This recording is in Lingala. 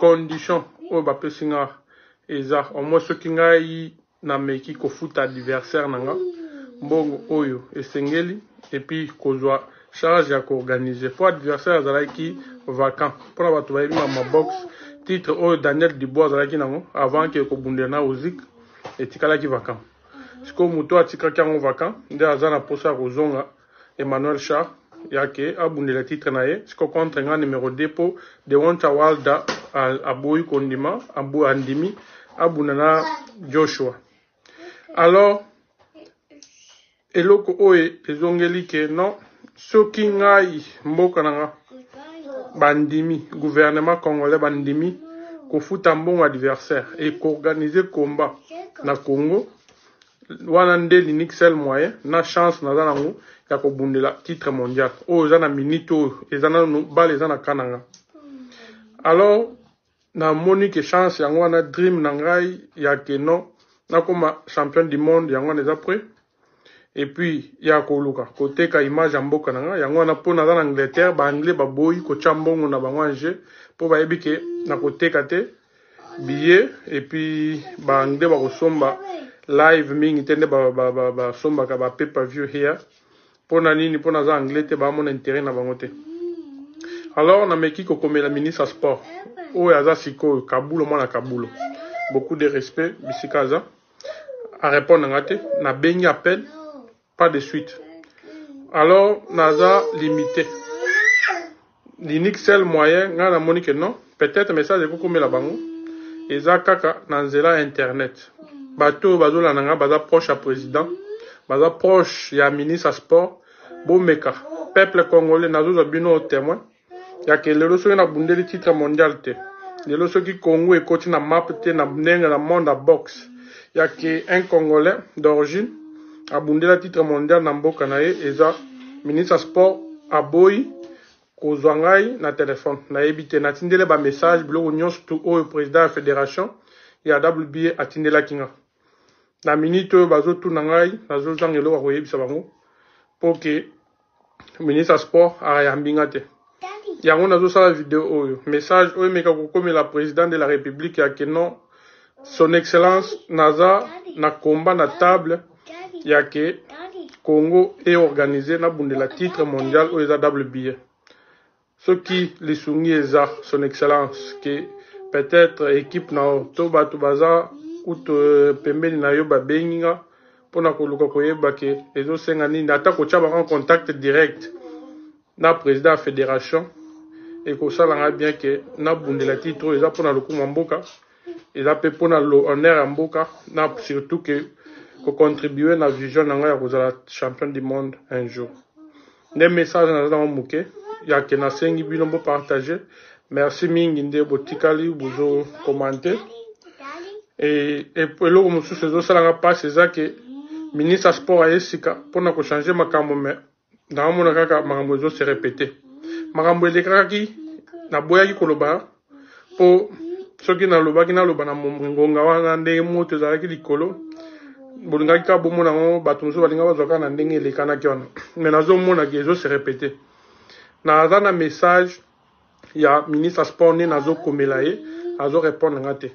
condition oyo bapesi nga eza au moins soki ngai nameki kofuta adversaire na nga mbongo oyo esengeli epuis kozwa charge ya koorganize po adversaire azalaki vacant mpona bato bayebi ma box titre oyo Daniel Dubois azalaki nango avant ke kobundela na ozik etikalaki vacant sikoyo moto atikaki yango vacant nde aza na posa ya kozonga Emmanuel Char yake abundela titre na ye sikoyo contre nga numéro 2 po de Wonta Walda aboyi kondima andimi abunda na Joshua. Alors eloko oyo ezongeli ke non soki ngai mboka na nga bandimi gouvernement congolais bandimi kofuta mbongo adversaire et koorganize combat na Congo wana nde l'unique seul moyen na chance naza nango ya kobundela titre mondial oyo eza na minute oyo eza nanu bale eza na kananga. Alors namoni ke chance yango wana dream na ngai ya ke non nakoma champion du monde yango wana eza prêt et puis ya koluka koteka image ya mboka na nga yango wana mpo naza na Angleterre baanglais baboyi kotya mbongo na bango anje mpo bayebi ke na koteka te billet et puis baanglais bakosomba live mingi te nde basombaka ba pay per view here mpo na nini mpo naza anglais te baamona intérêt na bango te. Alors nameki kokomela ministre ya sport oyo aza sikoyo Kabulo mwana Kabulo beaucoup de respect bisika aza arépondre nga te nabengi appel pas de suite. Alors naza limité l'unique seul moyen nga namoni ke non peut-être message ekokomela bango eza kaka na nzela internet bato bazolanda nga baza proche ya président baza proche ya ministre ya sport bomeka peuple congolais nazozwa bino témoin yake lelo soki nabundeli titre mondial te lelo soki Congo ekoti na map te na ndenge na monde ya boxe yake un congolais d'origine abundela titre mondial na mboka na ye eza ministre ya sport aboyi kozwa ngai na telefone nayebi te natindele bamessage biloko nyonso tu oyo président ya fédération ya WBA atindelaki nga na minute oyo bazotuna ngai nazozanga eloko ya koyebisa bango mpo ke ministre ya sport ayambi nga te yango nazosala video oyo message oyo emeka kokomela président de la république yake non son excellence naza na combat na table yake Congo est organisé na bundela titre mondial oyo eza WBA soki lisungi eza son excellence ke peut-être équipe na to bato baza kuto pembeni na yo babengi nga mpona koluka koyeba ke ezosenga nini ata kotya bango en contact direct na président ya fédération ekosalanga bien ke nabundela titre oyo eza mpona lokumu ya mboka eza mpe mpona honneur ya mboka na surtout ke kocontribue na vision na ngai ya kozala champion du monde un jour nde message naza nango moke yake nasengi bino bopartage merci mingi nde botikali bozo komante eloko mosusu ezosalanga mpasi eza ke ministre ya sport aye sika mpona kochange makambo me naomona kaka makambo ezose repete makambo elekakaki naboyaki koloba mpo soki nalobaki naloba na ngonga wana ndenge moto ezalaki likolo bolingaki kaka bomona yango bato mosusu balinga bazwaka na ndenge elekanaki wana me nazomonaki ezose repete naza na message ya ministre ya sport nde nazokomela ye azorépondre nga te